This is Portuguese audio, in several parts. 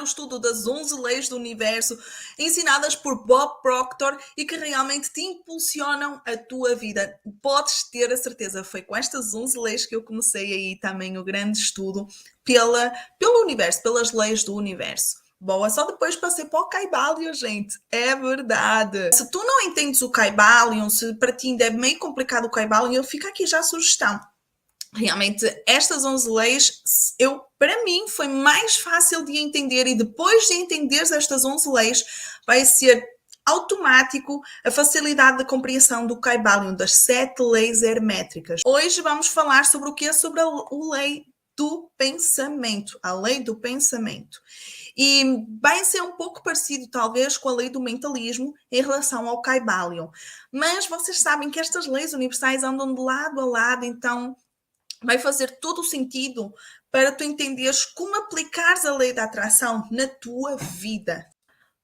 o estudo das 11 leis do universo, ensinadas por Bob Proctor e que realmente te impulsionam a tua vida. Podes ter a certeza, foi com estas 11 leis que eu comecei aí também o grande estudo pelo universo, pelas leis do universo. Boa, só depois passei para o Kybalion, gente. É verdade. Se tu não entendes o Kybalion, se para ti ainda é meio complicado o Kybalion, fica aqui já a sugestão. Realmente, estas 11 leis, para mim, foi mais fácil de entender e depois de entenderes estas 11 leis, vai ser automático a facilidade de compreensão do Kybalion, das 7 leis hermétricas. Hoje vamos falar sobre o que? Sobre a lei do pensamento, a lei do pensamento. E vai ser um pouco parecido, talvez, com a lei do mentalismo em relação ao Kybalion. Mas vocês sabem que estas leis universais andam de lado a lado, então vai fazer todo o sentido para tu entenderes como aplicares a lei da atração na tua vida.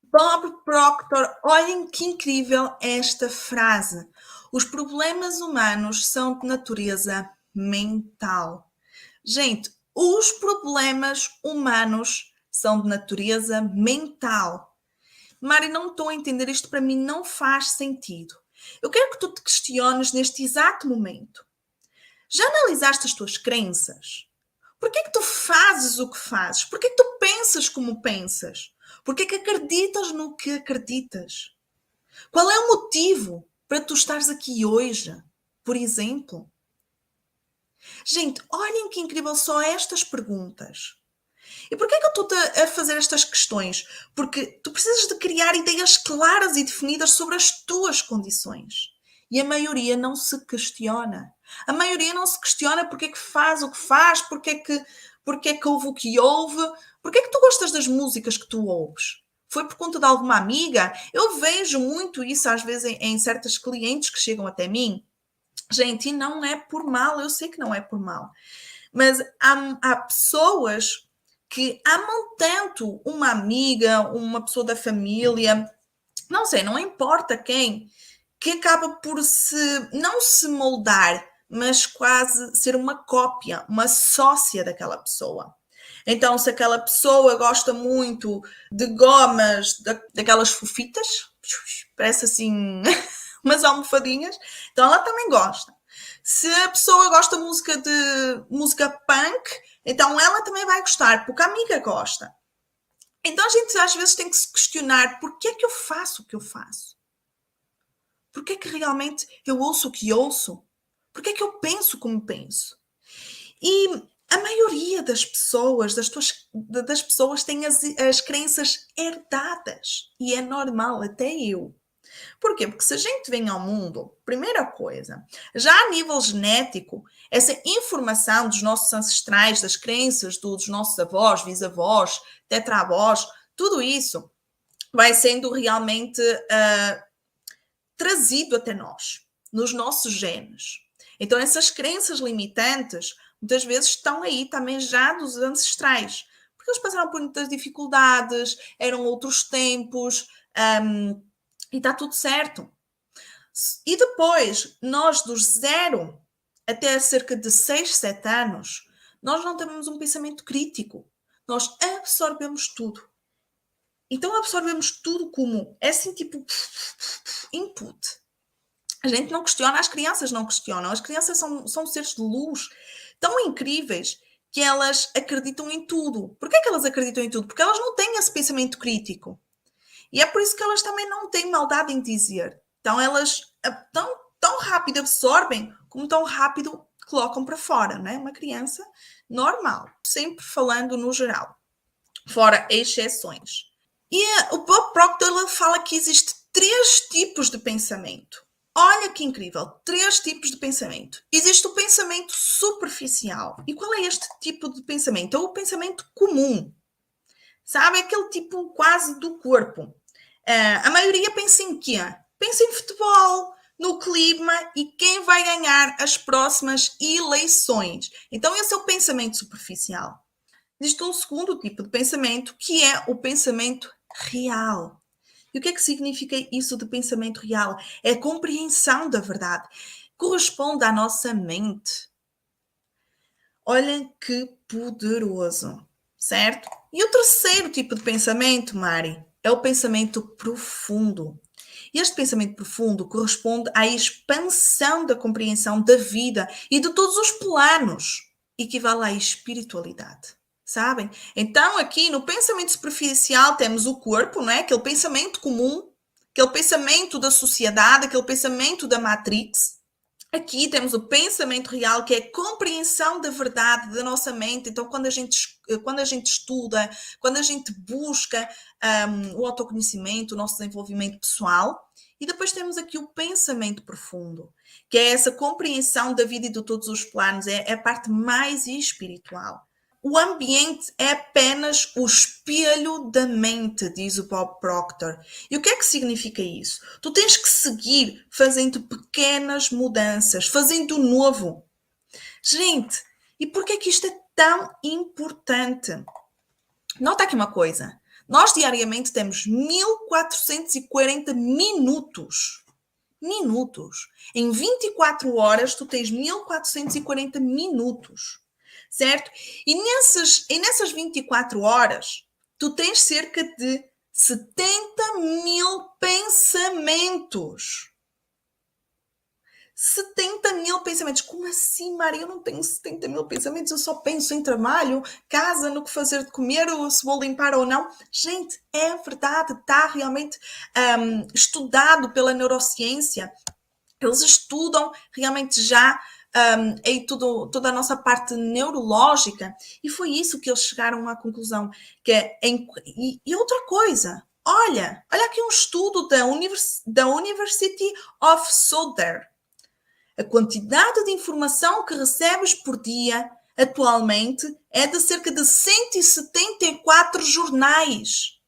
Bob Proctor, olhem que incrível esta frase. Os problemas humanos são de natureza mental. Gente, os problemas humanos são de natureza mental. Mari, não estou a entender, isto para mim não faz sentido. Eu quero que tu te questiones neste exato momento. Já analisaste as tuas crenças? Por que é que tu fazes o que fazes? Por que é que tu pensas como pensas? Por que é que acreditas no que acreditas? Qual é o motivo para tu estares aqui hoje, por exemplo? Gente, olhem que incrível só estas perguntas. E por que é que eu estou a fazer estas questões? Porque tu precisas de criar ideias claras e definidas sobre as tuas condições. E a maioria não se questiona. A maioria não se questiona porque é que faz o que faz, porque é que ouve o que ouve, porque é que tu gostas das músicas que tu ouves. Foi por conta de alguma amiga? Eu vejo muito isso às vezes em certas clientes que chegam até mim. Gente, e não é por mal, eu sei que não é por mal. Mas há pessoas que amam tanto uma amiga, uma pessoa da família, não sei, não importa quem, que acaba por não se moldar, mas quase ser uma cópia, uma sócia daquela pessoa. Então, se aquela pessoa gosta muito de gomas, daquelas fofitas, parece assim umas almofadinhas, então ela também gosta. Se a pessoa gosta de música punk, então ela também vai gostar, porque a amiga gosta. Então a gente às vezes tem que se questionar porquê é que eu faço o que eu faço? Porquê é que realmente eu ouço o que ouço? Porquê é que eu penso como penso? E a maioria das pessoas, das pessoas tem as crenças herdadas. E é normal, até eu. Porquê? Porque se a gente vem ao mundo, primeira coisa, já a nível genético, essa informação dos nossos ancestrais, das crenças dos nossos avós, bisavós, tetravós, tudo isso vai sendo realmente trazido até nós, nos nossos genes. Então, essas crenças limitantes, muitas vezes estão aí também já dos ancestrais, porque eles passaram por muitas dificuldades, eram outros tempos, e está tudo certo. E depois, nós dos 0 até cerca de 6, 7 anos, nós não temos um pensamento crítico. Nós absorvemos tudo. Então absorvemos tudo como, é assim tipo, input. A gente não questiona, as crianças não questionam. As crianças são seres de luz tão incríveis que elas acreditam em tudo. Por que é que elas acreditam em tudo? Porque elas não têm esse pensamento crítico. E é por isso que elas também não têm maldade em dizer. Então elas tão rápido absorvem como tão rápido colocam para fora, não é? Uma criança normal, sempre falando no geral, fora exceções. E o Bob Proctor fala que existe 3 tipos de pensamento. Olha que incrível, 3 tipos de pensamento. Existe o pensamento superficial. E qual é este tipo de pensamento? É o pensamento comum. Sabe? Aquele tipo quase do corpo. A maioria pensa em quê? Pensa em futebol, no clima e quem vai ganhar as próximas eleições. Então, esse é o pensamento superficial. Existe um segundo tipo de pensamento, que é o pensamento real. E o que é que significa isso de pensamento real? É a compreensão da verdade. Corresponde à nossa mente. Olhem que poderoso, certo? E o terceiro tipo de pensamento, Mari, é o pensamento profundo. E este pensamento profundo corresponde à expansão da compreensão da vida e de todos os planos. Equivale à espiritualidade. Sabem? Então, aqui no pensamento superficial temos o corpo, não é? Aquele pensamento comum, aquele pensamento da sociedade, aquele pensamento da Matrix. Aqui temos o pensamento real, que é a compreensão da verdade da nossa mente. Então, quando a gente estuda, quando a gente busca o autoconhecimento, o nosso desenvolvimento pessoal. E depois temos aqui o pensamento profundo, que é essa compreensão da vida e de todos os planos, é a parte mais espiritual. O ambiente é apenas o espelho da mente, diz o Bob Proctor. E o que é que significa isso? Tu tens que seguir fazendo pequenas mudanças, fazendo novo. Gente, e por que é que isto é tão importante? Nota aqui uma coisa. Nós diariamente temos 1440 minutos. Minutos. Em 24 horas, tu tens 1440 minutos. Certo? E nessas 24 horas, tu tens cerca de 70 mil pensamentos. 70 mil pensamentos. Como assim, Maria? Eu não tenho 70 mil pensamentos, eu só penso em trabalho, casa, no que fazer de comer, ou se vou limpar ou não. Gente, é verdade, está realmente estudado pela neurociência. Eles estudam realmente já toda a nossa parte neurológica, e foi isso que eles chegaram à conclusão. E outra coisa, olha aqui um estudo da University of Southern. A quantidade de informação que recebes por dia atualmente é de cerca de 174 jornais.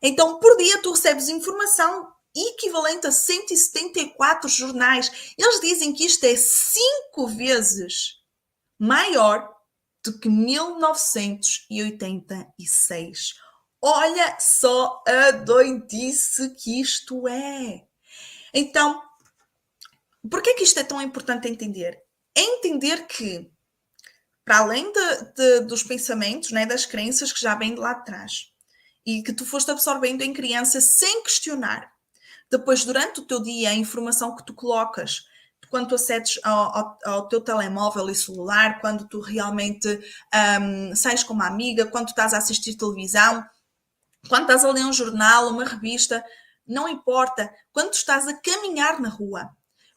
Então, por dia, tu recebes informação equivalente a 174 jornais. Eles dizem que isto é 5 vezes maior do que 1986. Olha só a doidice que isto é. Então, por que é que isto é tão importante entender? É entender que, para além dos pensamentos, né, das crenças que já vêm de lá de trás, e que tu foste absorvendo em criança sem questionar, depois, durante o teu dia, a informação que tu colocas, quando tu acedes ao teu telemóvel e celular, quando tu realmente sais com uma amiga, quando tu estás a assistir televisão, quando estás a ler um jornal, uma revista, não importa. Quando tu estás a caminhar na rua,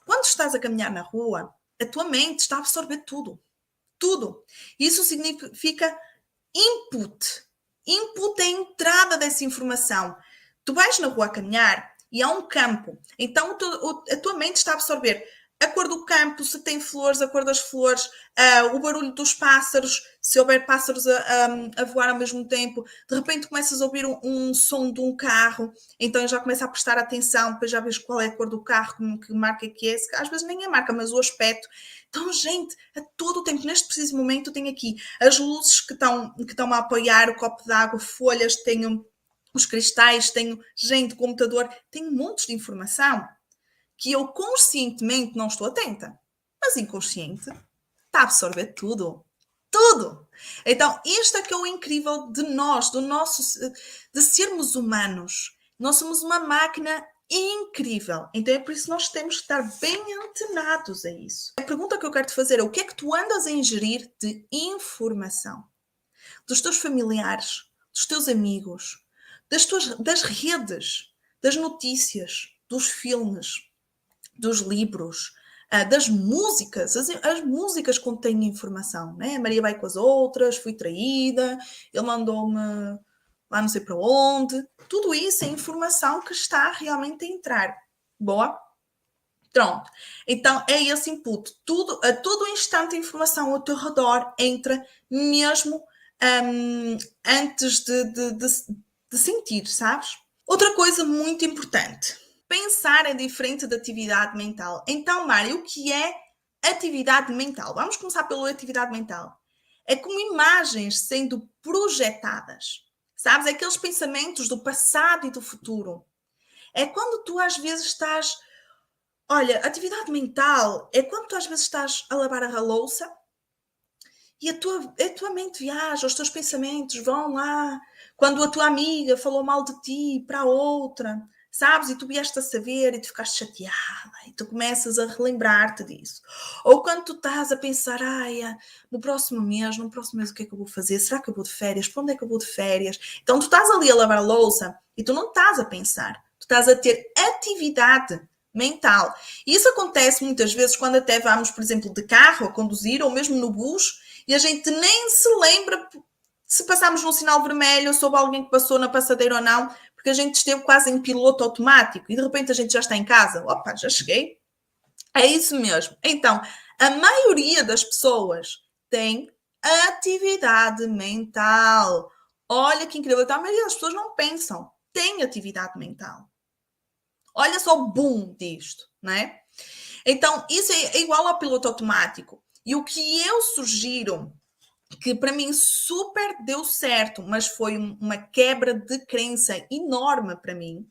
quando estás a caminhar na rua, a tua mente está a absorver tudo. Tudo. Isso significa input. Input é a entrada dessa informação. Tu vais na rua a caminhar e há um campo. Então a tua mente está a absorver a cor do campo, se tem flores, a cor das flores, o barulho dos pássaros, se houver pássaros a voar ao mesmo tempo. De repente começas a ouvir um som de um carro, então já começa a prestar atenção, depois já vês qual é a cor do carro, que marca que é. Às vezes nem a marca, mas o aspecto. Então, gente, a todo o tempo, neste preciso momento, eu tenho aqui as luzes que estão a apoiar, o copo d'água, folhas, tenho os cristais, tenho gente, computador, tenho montes de informação que eu conscientemente não estou atenta, mas inconsciente está a absorver tudo. Tudo! Então, isto é que é o incrível de nós, de sermos humanos. Nós somos uma máquina incrível. Então é por isso que nós temos que estar bem antenados a isso. A pergunta que eu quero te fazer é: o que é que tu andas a ingerir de informação? Dos teus familiares, dos teus amigos, das redes, das notícias, dos filmes, dos livros, das músicas. As músicas contêm informação, né? A Maria vai com as outras, fui traída, ele mandou-me lá não sei para onde. Tudo isso é informação que está realmente a entrar. Boa? Pronto. Então, é esse input. A todo instante a informação ao teu redor entra mesmo antes de sentir, sabes? Outra coisa muito importante. Pensar é diferente da atividade mental. Então, Mário, o que é atividade mental? Vamos começar pela atividade mental. É como imagens sendo projetadas. Sabes? É aqueles pensamentos do passado e do futuro. É quando tu às vezes estás... Olha, atividade mental é quando tu às vezes estás a lavar a louça E a tua mente viaja, os teus pensamentos vão lá. Quando a tua amiga falou mal de ti para a outra, sabes? E tu vieste a saber e tu ficaste chateada e tu começas a relembrar-te disso. Ou quando tu estás a pensar, no próximo mês o que é que eu vou fazer? Será que eu vou de férias? Para onde é que eu vou de férias? Então tu estás ali a lavar a louça e tu não estás a pensar. Tu estás a ter atividade mental. E isso acontece muitas vezes quando até vamos, por exemplo, de carro a conduzir ou mesmo no bus e a gente nem se lembra se passamos num sinal vermelho, se houve alguém que passou na passadeira ou não, porque a gente esteve quase em piloto automático e de repente a gente já está em casa. Opa, já cheguei. É isso mesmo. Então, a maioria das pessoas tem atividade mental. Olha que incrível. Então, a maioria das pessoas não pensam. Tem atividade mental. Olha só o boom disto, não é? Então, isso é igual ao piloto automático. E o que eu sugiro, que para mim super deu certo, mas foi uma quebra de crença enorme para mim,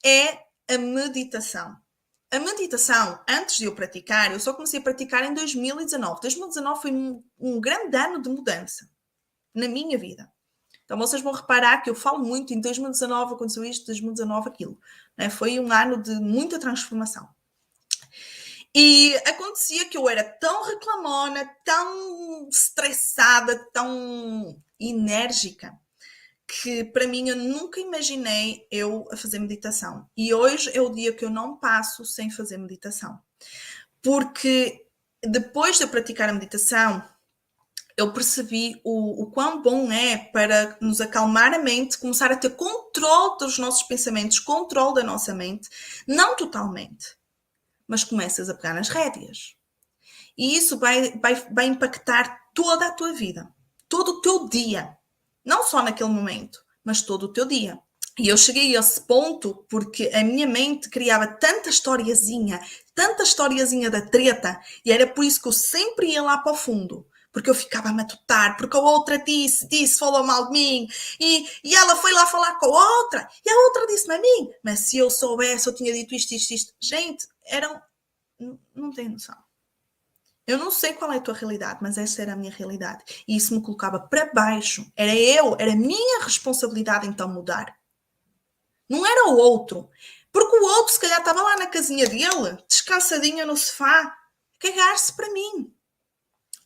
é a meditação. A meditação, antes de eu praticar, eu só comecei a praticar em 2019. 2019 foi um grande ano de mudança na minha vida. Então vocês vão reparar que eu falo muito em 2019 aconteceu isto, 2019 aquilo. Né? Foi um ano de muita transformação. E acontecia que eu era tão reclamona, tão estressada, tão enérgica, que para mim eu nunca imaginei eu a fazer meditação. E hoje é o dia que eu não passo sem fazer meditação. Porque depois de eu praticar a meditação, eu percebi o quão bom é para nos acalmar a mente, começar a ter controle dos nossos pensamentos, controle da nossa mente, não totalmente, mas começas a pegar nas rédeas. E isso vai impactar toda a tua vida, todo o teu dia. Não só naquele momento, mas todo o teu dia. E eu cheguei a esse ponto porque a minha mente criava tanta historiazinha da treta, e era por isso que eu sempre ia lá para o fundo. Porque eu ficava a matutar, porque a outra disse, falou mal de mim, e ela foi lá falar com a outra, e a outra disse-me a mim, mas se eu soubesse, eu tinha dito isto. Gente, não tem noção. Eu não sei qual é a tua realidade, mas essa era a minha realidade. E isso me colocava para baixo. Era a minha responsabilidade então mudar. Não era o outro. Porque o outro, se calhar, estava lá na casinha dele, descansadinha no sofá, cagar-se para mim.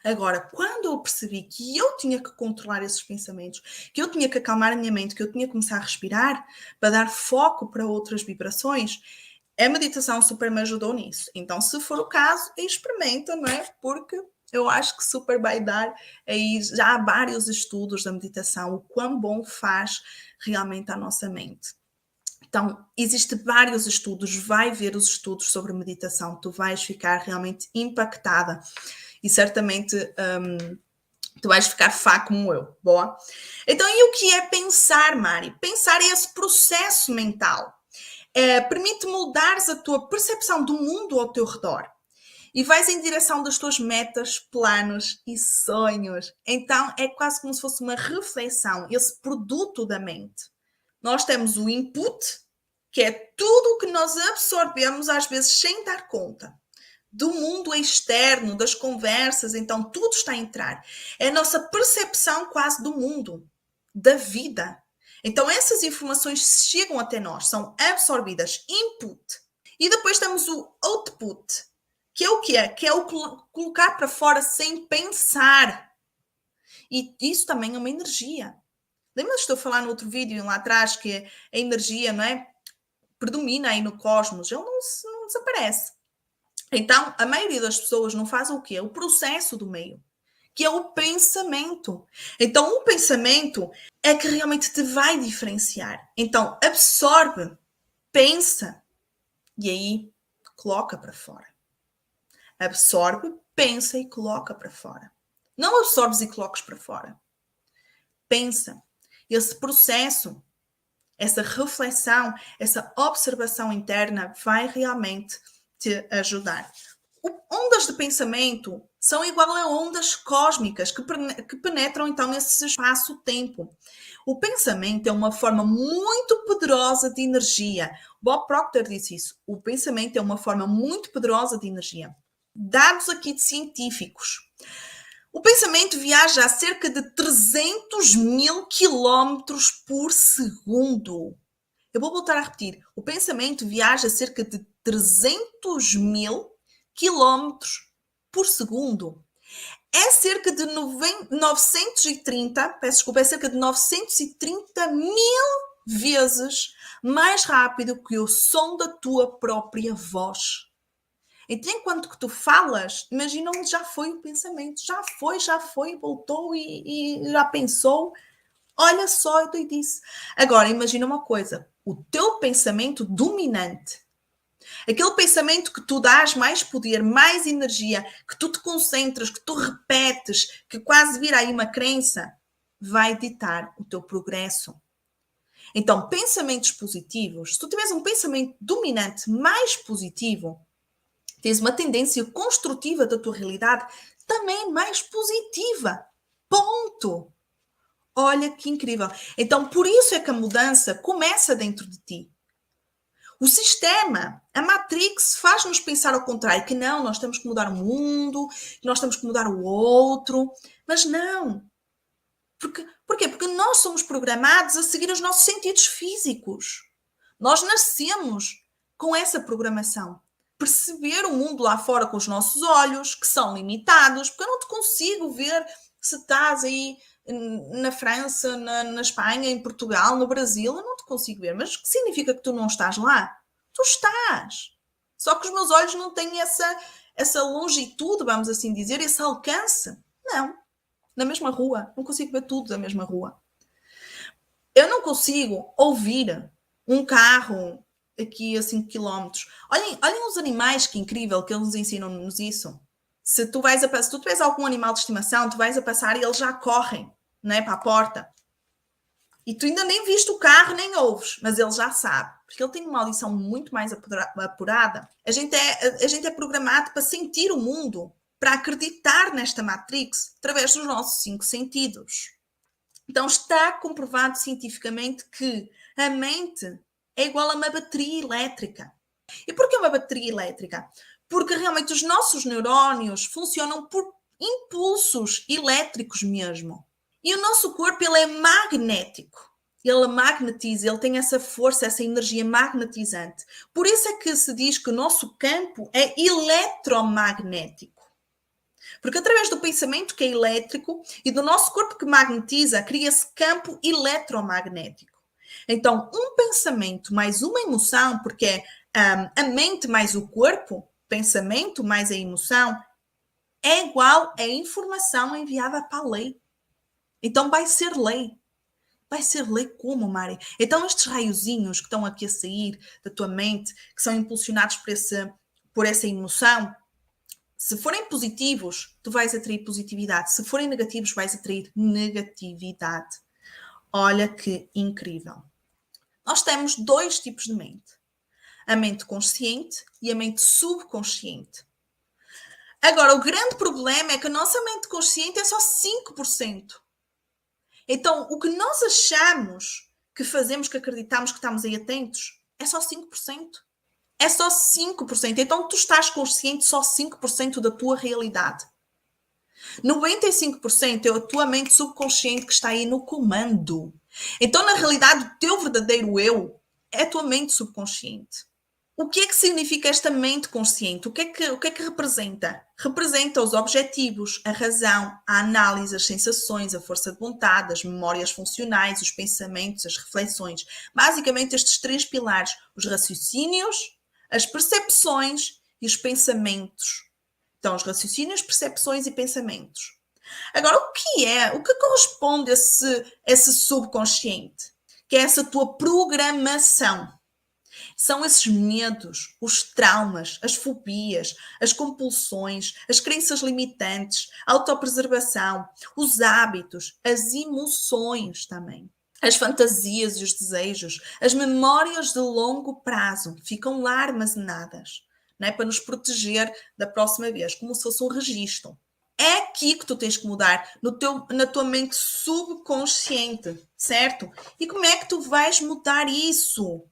Agora, quando eu percebi que eu tinha que controlar esses pensamentos, que eu tinha que acalmar a minha mente, que eu tinha que começar a respirar para dar foco para outras vibrações, a meditação super me ajudou nisso. Então, se for o caso, experimenta, não é? Porque eu acho que super vai dar aí já há vários estudos da meditação, o quão bom faz realmente à nossa mente. Então, existem vários estudos, vai ver os estudos sobre meditação, tu vais ficar realmente impactada e certamente tu vais ficar fá como eu, boa? Então, e o que é pensar, Mari? Pensar é esse processo mental. Permite moldares a tua percepção do mundo ao teu redor e vais em direção das tuas metas, planos e sonhos. Então, é quase como se fosse uma reflexão, esse produto da mente. Nós temos o input, que é tudo o que nós absorvemos, às vezes, sem dar conta. Do mundo externo, das conversas, então tudo está a entrar. É a nossa percepção quase do mundo, da vida. Então essas informações chegam até nós, são absorvidas, input. E depois temos o output, que é o quê? Que é o colocar para fora sem pensar. E isso também é uma energia. Lembra-te de eu falar no outro vídeo lá atrás que a energia, não é? Predomina aí no cosmos, ele não desaparece. Então, a maioria das pessoas não faz o quê? O processo do meio, que é o pensamento. Então, o pensamento é que realmente te vai diferenciar. Então, absorve, pensa e aí coloca para fora. Absorve, pensa e coloca para fora. Não absorves e colocas para fora. Pensa. Esse processo, essa reflexão, essa observação interna vai realmente te ajudar. Ondas de pensamento são igual a ondas cósmicas que penetram então nesse espaço-tempo. O pensamento é uma forma muito poderosa de energia. Bob Proctor disse isso. O pensamento é uma forma muito poderosa de energia. Dados aqui de científicos. O pensamento viaja a cerca de 300 mil quilómetros por segundo. Eu vou voltar a repetir. O pensamento viaja a cerca de 300 mil quilómetros por segundo. É cerca de 930, peço desculpa, é cerca de 930 mil vezes mais rápido que o som da tua própria voz. Então, enquanto que tu falas, imagina onde já foi o pensamento. Já foi, voltou e já pensou. Olha só, eu te disse. Agora, imagina uma coisa. O teu pensamento dominante, aquele pensamento que tu dás mais poder, mais energia, que tu te concentras, que tu repetes, que quase vira aí uma crença, vai ditar o teu progresso. Então, pensamentos positivos, se tu tiveres um pensamento dominante mais positivo, tens uma tendência construtiva da tua realidade também mais positiva. Ponto. Olha que incrível. Então, por isso é que a mudança começa dentro de ti. O sistema, a Matrix, faz-nos pensar ao contrário, que não, nós temos que mudar o mundo, que nós temos que mudar o outro. Mas não. Porquê? Porque nós somos programados a seguir os nossos sentidos físicos. Nós nascemos com essa programação. Perceber o mundo lá fora com os nossos olhos, que são limitados, porque eu não te consigo ver se estás aí na França, na Espanha, em Portugal, no Brasil, eu não te consigo ver. Mas o que significa que tu não estás lá? Tu estás. Só que os meus olhos não têm essa longitude, vamos assim dizer, esse alcance. Não. Na mesma rua. Não consigo ver tudo da mesma rua. Eu não consigo ouvir um carro aqui a 5 km. Olhem os animais, que incrível que eles ensinam-nos isso. Se tu tiveres algum animal de estimação, tu vais a passar e eles já correm, não é, para a porta. E tu ainda nem viste o carro, nem ouves, mas ele já sabe. Porque ele tem uma audição muito mais apurada. A gente é programado para sentir o mundo, para acreditar nesta Matrix, através dos nossos 5 sentidos. Então está comprovado cientificamente que a mente é igual a uma bateria elétrica. E porquê uma bateria elétrica? Porque realmente os nossos neurónios funcionam por impulsos elétricos mesmo. E o nosso corpo, ele é magnético. Ele magnetiza, ele tem essa força, essa energia magnetizante. Por isso é que se diz que o nosso campo é eletromagnético. Porque através do pensamento, que é elétrico, e do nosso corpo, que magnetiza, cria-se campo eletromagnético. Então, um pensamento mais uma emoção, porque é a mente mais o corpo, pensamento mais a emoção, é igual a informação enviada para a lei. Então, vai ser lei. Vai ser lei como, Mari? Então, estes raiozinhos que estão aqui a sair da tua mente, que são impulsionados por essa emoção, se forem positivos, tu vais atrair positividade. Se forem negativos, vais atrair negatividade. Olha que incrível. Nós temos 2 tipos de mente. A mente consciente e a mente subconsciente. Agora, o grande problema é que a nossa mente consciente é só 5%. Então, o que nós achamos que fazemos, que acreditamos que estamos aí atentos, é só 5%. É só 5%. Então, tu estás consciente só 5% da tua realidade. 95% é a tua mente subconsciente que está aí no comando. Então, na realidade, o teu verdadeiro eu é a tua mente subconsciente. O que é que significa esta mente consciente? O que é que representa? Representa os objetivos, a razão, a análise, as sensações, a força de vontade, as memórias funcionais, os pensamentos, as reflexões. Basicamente, estes 3 pilares: os raciocínios, as percepções e os pensamentos. Então, os raciocínios, percepções e pensamentos. Agora, o que corresponde a esse subconsciente? Que é essa tua programação. São esses medos, os traumas, as fobias, as compulsões, as crenças limitantes, a autopreservação, os hábitos, as emoções também. As fantasias e os desejos, as memórias de longo prazo ficam lá armazenadas, não é? Para nos proteger da próxima vez, como se fosse um registro. É aqui que tu tens que mudar, na tua mente subconsciente, certo? E como é que tu vais mudar isso?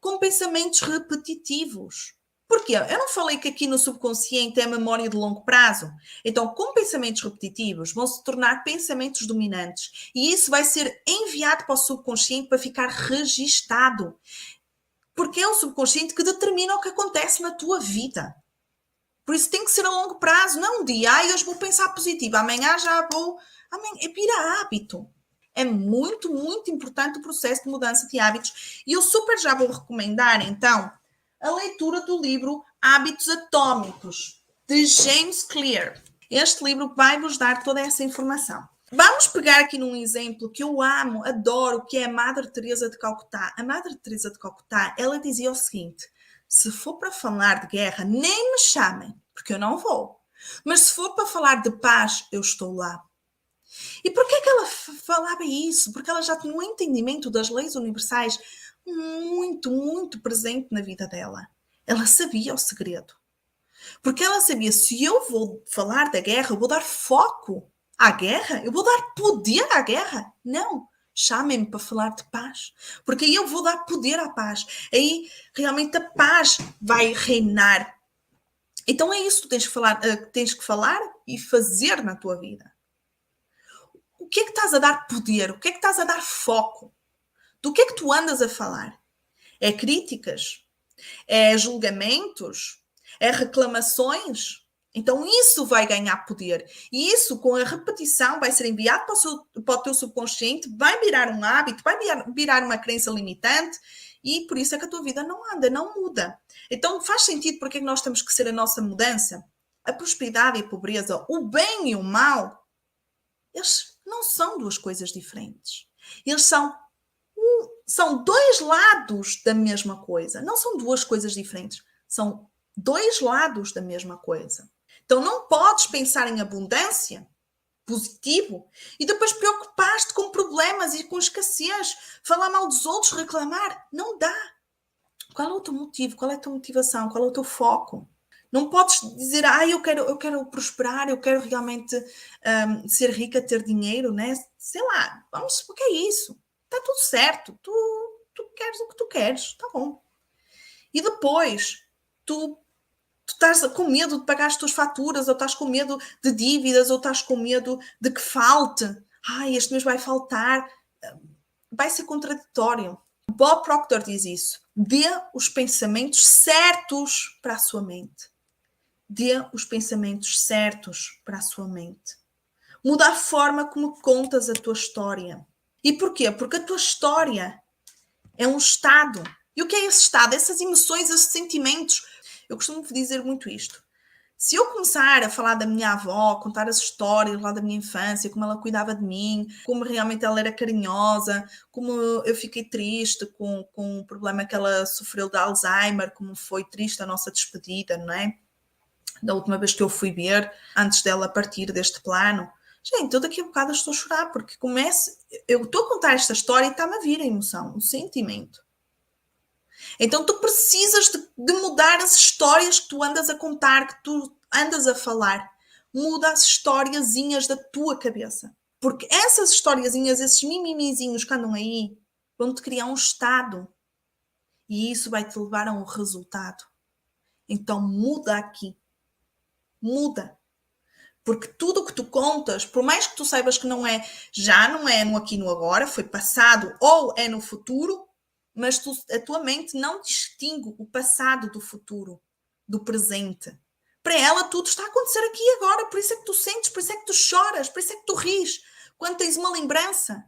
Com pensamentos repetitivos. Porquê? Eu não falei que aqui no subconsciente é memória de longo prazo? Então, com pensamentos repetitivos, vão se tornar pensamentos dominantes. E isso vai ser enviado para o subconsciente para ficar registado. Porque é o subconsciente que determina o que acontece na tua vida. Por isso tem que ser a longo prazo, não um dia. Hoje vou pensar positivo, amanhã já vou... Amanhã, vira hábito. É muito, muito importante o processo de mudança de hábitos. E eu super já vou recomendar, então, a leitura do livro Hábitos Atômicos, de James Clear. Este livro vai-vos dar toda essa informação. Vamos pegar aqui num exemplo que eu amo, adoro, que é a Madre Teresa de Calcutá. A Madre Teresa de Calcutá, ela dizia o seguinte: se for para falar de guerra, nem me chamem, porque eu não vou. Mas se for para falar de paz, eu estou lá. E por que é que ela falava isso? Porque ela já tinha um entendimento das leis universais muito, muito presente na vida dela. Ela sabia o segredo. Porque ela sabia, se eu vou falar da guerra, eu vou dar foco à guerra? Eu vou dar poder à guerra? Não. Chamem-me para falar de paz. Porque aí eu vou dar poder à paz. Aí realmente a paz vai reinar. Então é isso que tens que falar e fazer na tua vida. O que é que estás a dar poder? O que é que estás a dar foco? Do que é que tu andas a falar? É críticas? É julgamentos? É reclamações? Então isso vai ganhar poder. E isso, com a repetição, vai ser enviado para o teu subconsciente, vai virar um hábito, vai virar uma crença limitante, e por isso é que a tua vida não anda, não muda. Então faz sentido porque é que nós temos que ser a nossa mudança? A prosperidade e a pobreza, o bem e o mal, eles não são duas coisas diferentes. Eles são dois lados da mesma coisa. Não são duas coisas diferentes. São dois lados da mesma coisa. Então não podes pensar em abundância, positivo, e depois preocupar-te com problemas e com escassez, falar mal dos outros, reclamar. Não dá. Qual é o teu motivo? Qual é a tua motivação? Qual é o teu foco? Não podes dizer, eu quero prosperar, eu quero realmente ser rica, ter dinheiro, né? Sei lá, vamos, o que é isso? Está tudo certo, tu queres o que tu queres, está bom. E depois, tu estás com medo de pagar as tuas faturas, ou estás com medo de dívidas, ou estás com medo de que falte. Este mês vai faltar. Vai ser contraditório. Bob Proctor diz isso. Dê os pensamentos certos para a sua mente. Dê os pensamentos certos para a sua mente. Muda a forma como contas a tua história. E porquê? Porque a tua história é um estado. E o que é esse estado? Essas emoções, esses sentimentos. Eu costumo dizer muito isto. Se eu começar a falar da minha avó, contar as histórias lá da minha infância, como ela cuidava de mim, como realmente ela era carinhosa, como eu fiquei triste com o problema que ela sofreu de Alzheimer, como foi triste a nossa despedida, não é? Da última vez que eu fui ver, antes dela partir deste plano. Gente, eu daqui a bocado estou a chorar, porque eu estou a contar esta história e está-me a vir a emoção, o sentimento. Então tu precisas de mudar as histórias que tu andas a contar, que tu andas a falar. Muda as historiazinhas da tua cabeça. Porque essas historiazinhas, esses mimimizinhos que andam aí, vão-te criar um estado. E isso vai-te levar a um resultado. Então muda aqui. Muda. Porque tudo o que tu contas, por mais que tu saibas que já não é no aqui e no agora, foi passado ou é no futuro, mas a tua mente não distingue o passado do futuro, do presente. Para ela tudo está a acontecer aqui e agora, por isso é que tu sentes, por isso é que tu choras, por isso é que tu ris, quando tens uma lembrança,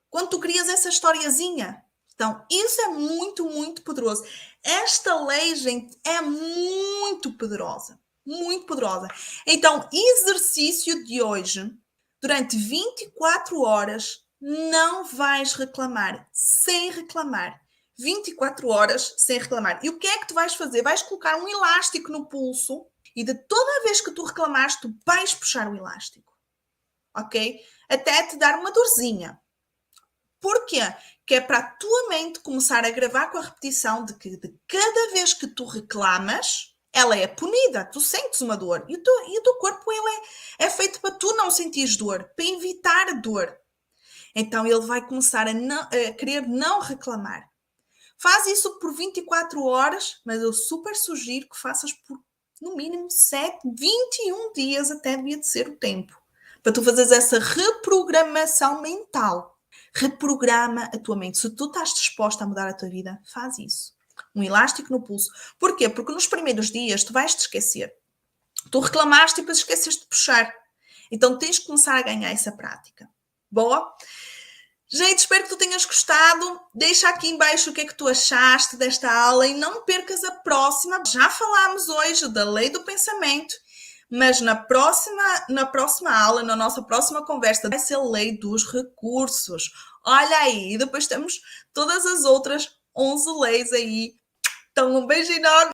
quando tu crias essa historiazinha. Então, isso é muito, muito poderoso. Esta lei, gente, é muito poderosa. Muito poderosa. Então, exercício de hoje, durante 24 horas, não vais reclamar, sem reclamar. 24 horas sem reclamar. E o que é que tu vais fazer? Vais colocar um elástico no pulso e de toda vez que tu reclamares, tu vais puxar o elástico. Ok? Até te dar uma dorzinha. Porquê? Que é para a tua mente começar a gravar com a repetição de que de cada vez que tu reclamas, ela é punida, tu sentes uma dor. E o teu corpo ele é feito para tu não sentires dor, para evitar a dor. Então ele vai começar a querer não reclamar. Faz isso por 24 horas, mas eu super sugiro que faças por, no mínimo, 21 dias até devia de ser o tempo. Para tu fazeres essa reprogramação mental. Reprograma a tua mente. Se tu estás disposta a mudar a tua vida, faz isso. Um elástico no pulso. Porquê? Porque nos primeiros dias tu vais te esquecer. Tu reclamaste e depois esqueceste de puxar. Então tens que começar a ganhar essa prática. Boa? Gente, espero que tu tenhas gostado. Deixa aqui embaixo o que é que tu achaste desta aula e não percas a próxima. Já falámos hoje da lei do pensamento, mas na próxima aula, na nossa próxima conversa, vai ser a lei dos recursos. Olha aí, e depois temos todas as outras 11 leis aí. Então, um beijo enorme.